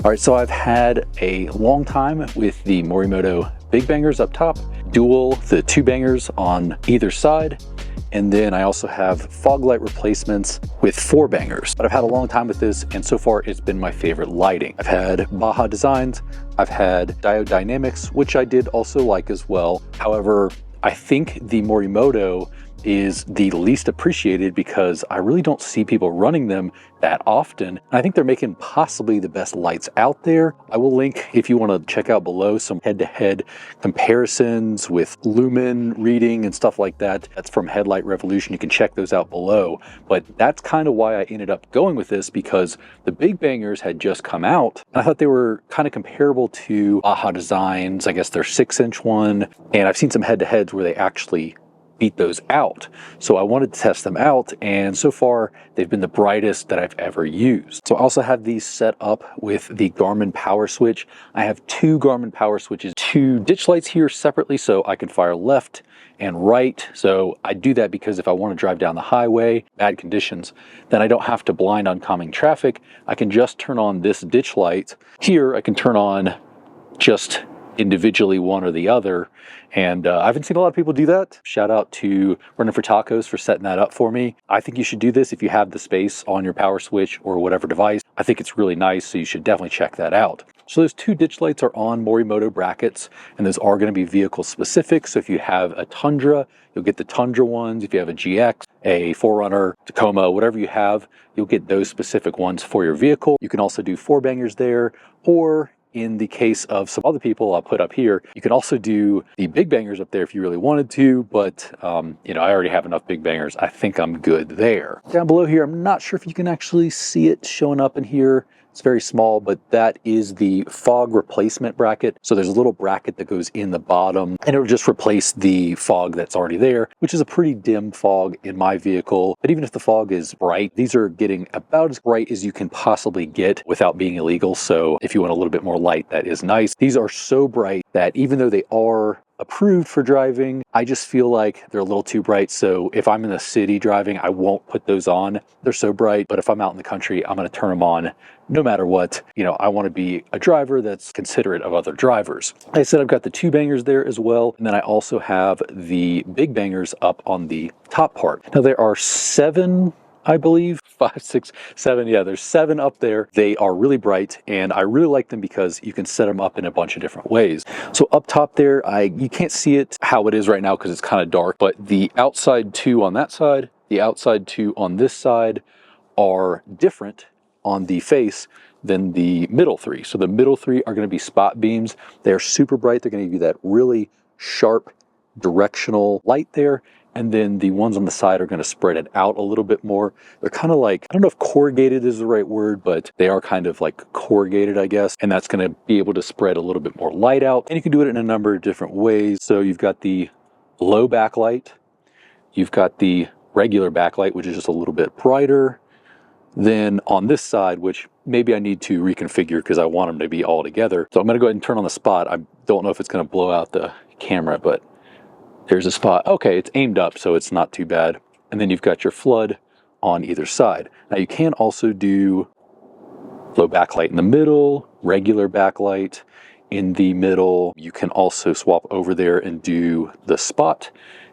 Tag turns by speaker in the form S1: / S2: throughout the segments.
S1: All right, so I've had a long time with the Morimoto big bangers up top, dual the two bangers on either side, and then I also have fog light replacements with four bangers. But I've had a long time with this, and so far it's been my favorite lighting. I've had BAJA designs, I've had diode dynamics, which I did also like as well. However, I think the Morimoto is the least appreciated because I really don't see people running them that often. And I think they're making possibly the best lights out there. I will link, if you want to check out below, some head-to-head comparisons with lumen reading and stuff like that. That's from Headlight Revolution. You can check those out below. But that's kind of why I ended up going with this, because the big bangers had just come out and I thought they were kind of comparable to BAJA designs. I guess their 6-inch one, and I've seen some head-to-heads where they actually beat those out. So I wanted to test them out, and so far they've been the brightest that I've ever used. So I also have these set up with the Garmin power switch. I have two Garmin power switches, two ditch lights here separately so I can fire left and right. So I do that because if I want to drive down the highway, bad conditions, then I don't have to blind oncoming traffic. I can just turn on this ditch light. Here I can turn on just individually one or the other, and I haven't seen a lot of people do that. Shout out to Running for Tacos for setting that up for me. I think you should do this if you have the space on your power switch or whatever device. I think it's really nice, so you should definitely check that out. So those two ditch lights are on Morimoto brackets, and those are going to be vehicle specific. So if you have a Tundra, you'll get the Tundra ones. If you have a GX, a 4Runner, Tacoma, whatever you have, you'll get those specific ones for your vehicle. You can also do four bangers there, or in the case of some other people I'll put up here, you can also do the big bangers up there if you really wanted to, but you know, I already have enough big bangers. I think I'm good there. Down below here, I'm not sure if you can actually see it showing up in here. It's very small, but that is the fog replacement bracket. So there's a little bracket that goes in the bottom, and it'll just replace the fog that's already there, which is a pretty dim fog in my vehicle. But even if the fog is bright, these are getting about as bright as you can possibly get without being illegal. So if you want a little bit more light, that is nice. These are so bright that even though they are approved for driving, I just feel like they're a little too bright. So if I'm in the city driving, I won't put those on. They're so bright. But if I'm out in the country, I'm going to turn them on no matter what. You know, I want to be a driver that's considerate of other drivers. Like I said, I've got the two bangers there as well. And then I also have the big bangers up on the top part. Now there are 7, I believe, 5, 6, 7. Yeah, there's 7 up there. They are really bright, and I really like them because you can set them up in a bunch of different ways. So up top there, you can't see it how it is right now because it's kind of dark, but the outside 2 on that side, the outside 2 on this side are different on the face than the middle 3. So the middle 3 are going to be spot beams. They're super bright. They're going to give you that really sharp directional light there. And then the ones on the side are going to spread it out a little bit more. They're kind of like, I don't know if corrugated is the right word, but they are kind of like corrugated, I guess. And that's going to be able to spread a little bit more light out. And you can do it in a number of different ways. So you've got the low backlight. You've got the regular backlight, which is just a little bit brighter. Then on this side, which maybe I need to reconfigure because I want them to be all together. So I'm going to go ahead and turn on the spot. I don't know if it's going to blow out the camera, but there's a spot. Okay, it's aimed up, so it's not too bad. And then you've got your flood on either side. Now you can also do low backlight in the middle, regular backlight in the middle. You can also swap over there and do the spot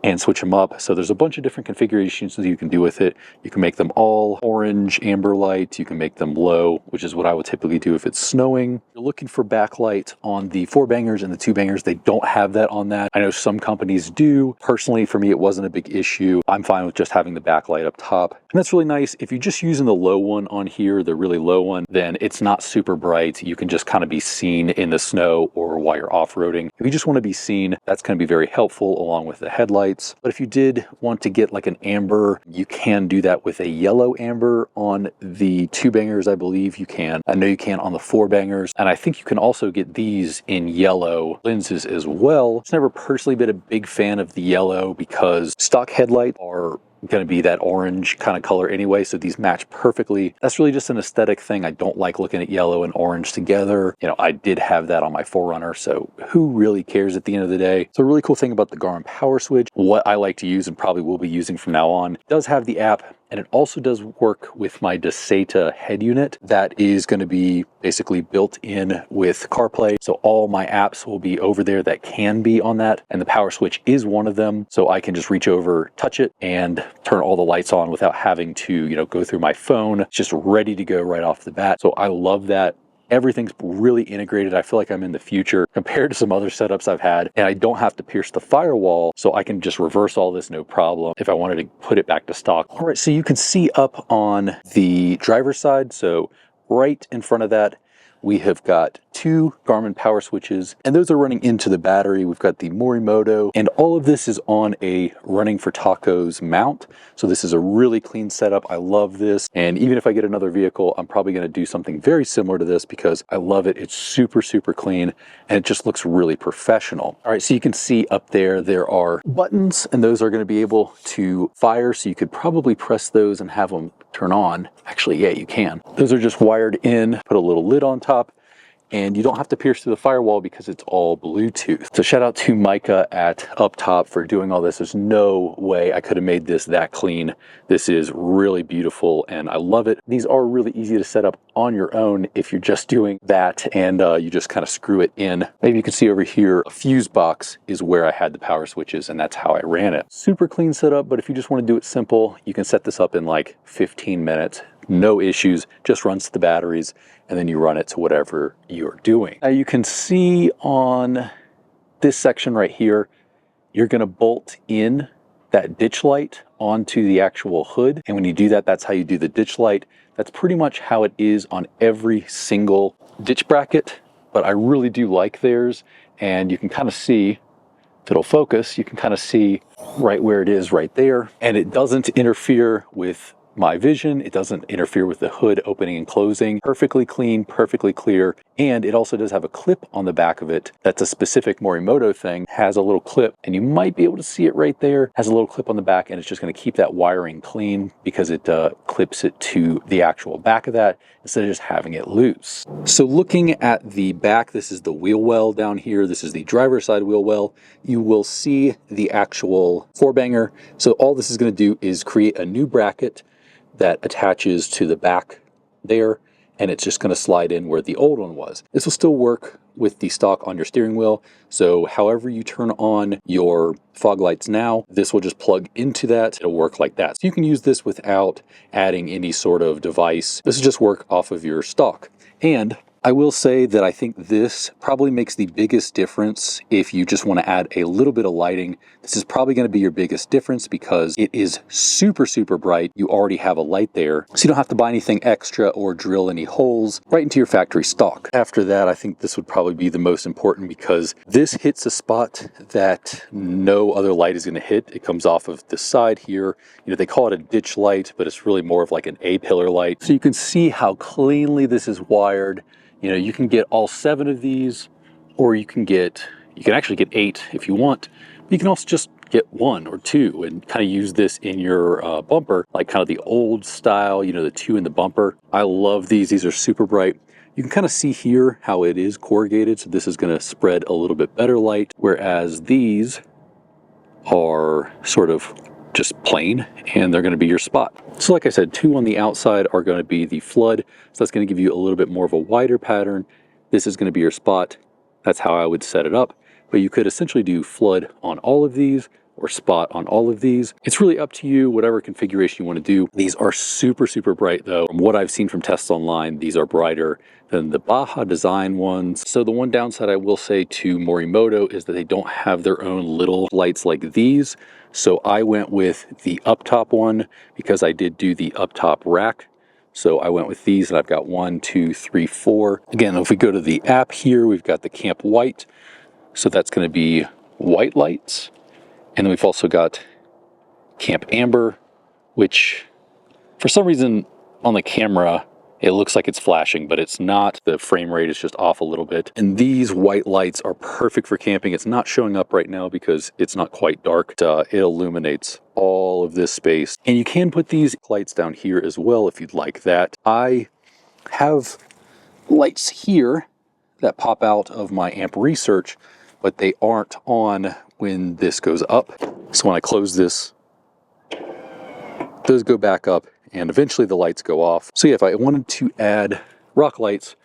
S1: and switch them up. So there's a bunch of different configurations that you can do with it. You can make them all orange, amber light. You can make them low, which is what I would typically do if it's snowing. You're looking for backlight on the 4 bangers and the 2 bangers. They don't have that on that. I know some companies do. Personally, for me, it wasn't a big issue. I'm fine with just having the backlight up top. And that's really nice. If you're just using the low one on here, the really low one, then it's not super bright. You can just kind of be seen in the snow or while you're off-roading. If you just want to be seen, that's going to be very helpful along with the headlights. But if you did want to get like an amber, you can do that with a yellow amber on the 2 bangers, I believe you can. I know you can on the 4 bangers. And I think you can also get these in yellow lenses as well. I've never personally been a big fan of the yellow because stock headlights are going to be that orange kind of color anyway, so these match perfectly. That's really just an aesthetic thing. I don't like looking at yellow and orange together. You know, I did have that on my 4Runner, so who really cares at the end of the day? So a really cool thing about the Garmin power switch, what I like to use and probably will be using from now on, does have the app And it also does work with my BAJA head unit that is going to be basically built in with CarPlay. So all my apps will be over there that can be on that. And the power switch is one of them. So I can just reach over, touch it, and turn all the lights on without having to, go through my phone. It's just ready to go right off the bat. So I love that. Everything's really integrated. I feel like I'm in the future compared to some other setups I've had, and I don't have to pierce the firewall, so I can just reverse all this no problem if I wanted to put it back to stock. All right, so you can see up on the driver's side, so right in front of that, we have got 2 Garmin power switches, and those are running into the battery. We've got the Morimoto, and all of this is on a Running for Tacos mount. So this is a really clean setup. I love this. And even if I get another vehicle, I'm probably going to do something very similar to this because I love it. It's super, super clean, and it just looks really professional. All right, so you can see up there, there are buttons, and those are going to be able to fire. So you could probably press those and have them turn on. Actually, yeah, you can. Those are just wired in, put a little lid on top, and you don't have to pierce through the firewall because it's all Bluetooth. So shout out to Micah at Up Top for doing all this. There's no way I could have made this that clean. This is really beautiful and I love it. These are really easy to set up on your own if you're just doing that and you just kind of screw it in. Maybe you can see over here, a fuse box is where I had the power switches and that's how I ran it. Super clean setup, but if you just want to do it simple, you can set this up in like 15 minutes. No issues, just runs to the batteries and then you run it to whatever you're doing. Now you can see on this section right here, you're gonna bolt in that ditch light onto the actual hood. And when you do that, that's how you do the ditch light. That's pretty much how it is on every single ditch bracket, but I really do like theirs. And you can kind of see, if it'll focus, you can kind of see right where it is right there. And it doesn't interfere with my vision. It doesn't interfere with the hood opening and closing. Perfectly clean, perfectly clear. And it also does have a clip on the back of it. That's a specific Morimoto thing. Has a little clip and you might be able to see it right there. Has a little clip on the back and it's just going to keep that wiring clean because it clips it to the actual back of that instead of just having it loose. So looking at the back, this is the wheel well down here. This is the driver's side wheel well. You will see the actual 4-banger. So all this is going to do is create a new bracket that attaches to the back there, and it's just going to slide in where the old one was. This will still work with the stock on your steering wheel. So however you turn on your fog lights now, this will just plug into that. It'll work like that. So you can use this without adding any sort of device. This will just work off of your stock. And I will say that I think this probably makes the biggest difference if you just want to add a little bit of lighting. This is probably going to be your biggest difference because it is super, super bright. You already have a light there, so you don't have to buy anything extra or drill any holes right into your factory stock. After that, I think this would probably be the most important because this hits a spot that no other light is going to hit. It comes off of the side here. They call it a ditch light, but it's really more of like an A-pillar light. So you can see how cleanly this is wired. You can get all 7 of these, or you can actually get 8 if you want. But you can also just get 1 or 2 and kind of use this in your bumper, like kind of the old style, the 2 in the bumper. I love these. These are super bright. You can kind of see here how it is corrugated. So this is going to spread a little bit better light, whereas these are sort of just plain and they're going to be your spot. So like I said, 2 on the outside are going to be the flood. So that's going to give you a little bit more of a wider pattern. This is going to be your spot. That's how I would set it up. But you could essentially do flood on all of these or spot on all of these. It's really up to you, whatever configuration you want to do. These are super, super bright though. From what I've seen from tests online, these are brighter than the BAJA design ones. So the one downside I will say to Morimoto is that they don't have their own little lights like these. So I went with the up top one because I did do the up top rack. So I went with these and I've got 1, 2, 3, 4. Again, if we go to the app here, we've got the Camp White. So that's going to be white lights. And then we've also got Camp Amber, which for some reason on the camera, it looks like it's flashing, but it's not. The frame rate is just off a little bit. And these white lights are perfect for camping. It's not showing up right now because it's not quite dark. It illuminates all of this space. And you can put these lights down here as well if you'd like that. I have lights here that pop out of my amp research, but they aren't on when this goes up. So when I close this, those go back up, and eventually the lights go off. So yeah, if I wanted to add rock lights,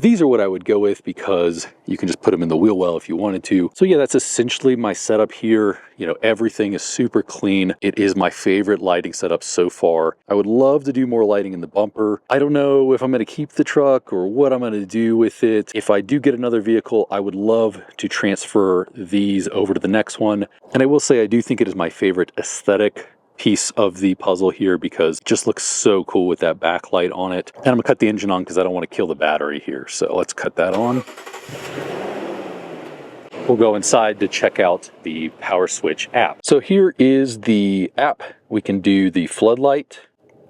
S1: these are what I would go with, because you can just put them in the wheel well if you wanted to. So yeah, that's essentially my setup here. You know, everything is super clean. It is my favorite lighting setup so far. I would love to do more lighting in the bumper. I don't know if I'm going to keep the truck or what I'm going to do with it. If I do get another vehicle, I would love to transfer these over to the next one. And I will say, I do think it is my favorite aesthetic piece of the puzzle here, because it just looks so cool with that backlight on it. And I'm gonna cut the engine on because I don't want to kill the battery here. So let's cut that on. We'll go inside to check out the Power Switch app. So here is the app. We can do the floodlight,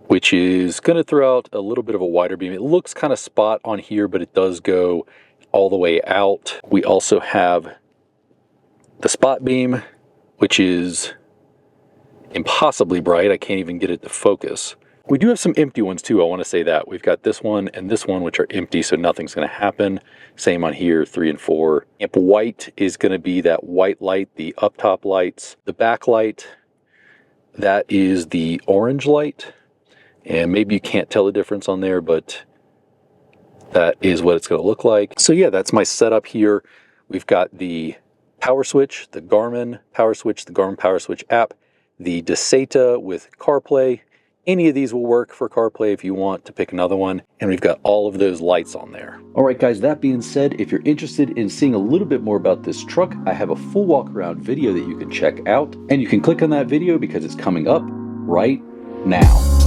S1: which is gonna throw out a little bit of a wider beam. It looks kind of spot on here, but it does go all the way out. We also have the spot beam, which is impossibly bright. I can't even get it to focus. We do have some empty ones too, I want to say that. We've got this one and this one, which are empty, so nothing's going to happen. Same on here, 3 and 4. Amp white is going to be that white light, the up top lights. The back light, that is the orange light. And maybe you can't tell the difference on there, but that is what it's going to look like. So yeah, that's my setup here. We've got the Power Switch, the Garmin Power Switch, the Garmin Power Switch app, the Deseta with CarPlay. Any of these will work for CarPlay if you want to pick another one. And we've got all of those lights on there. All right, guys, that being said, if you're interested in seeing a little bit more about this truck, I have a full walk around video that you can check out. And you can click on that video because it's coming up right now.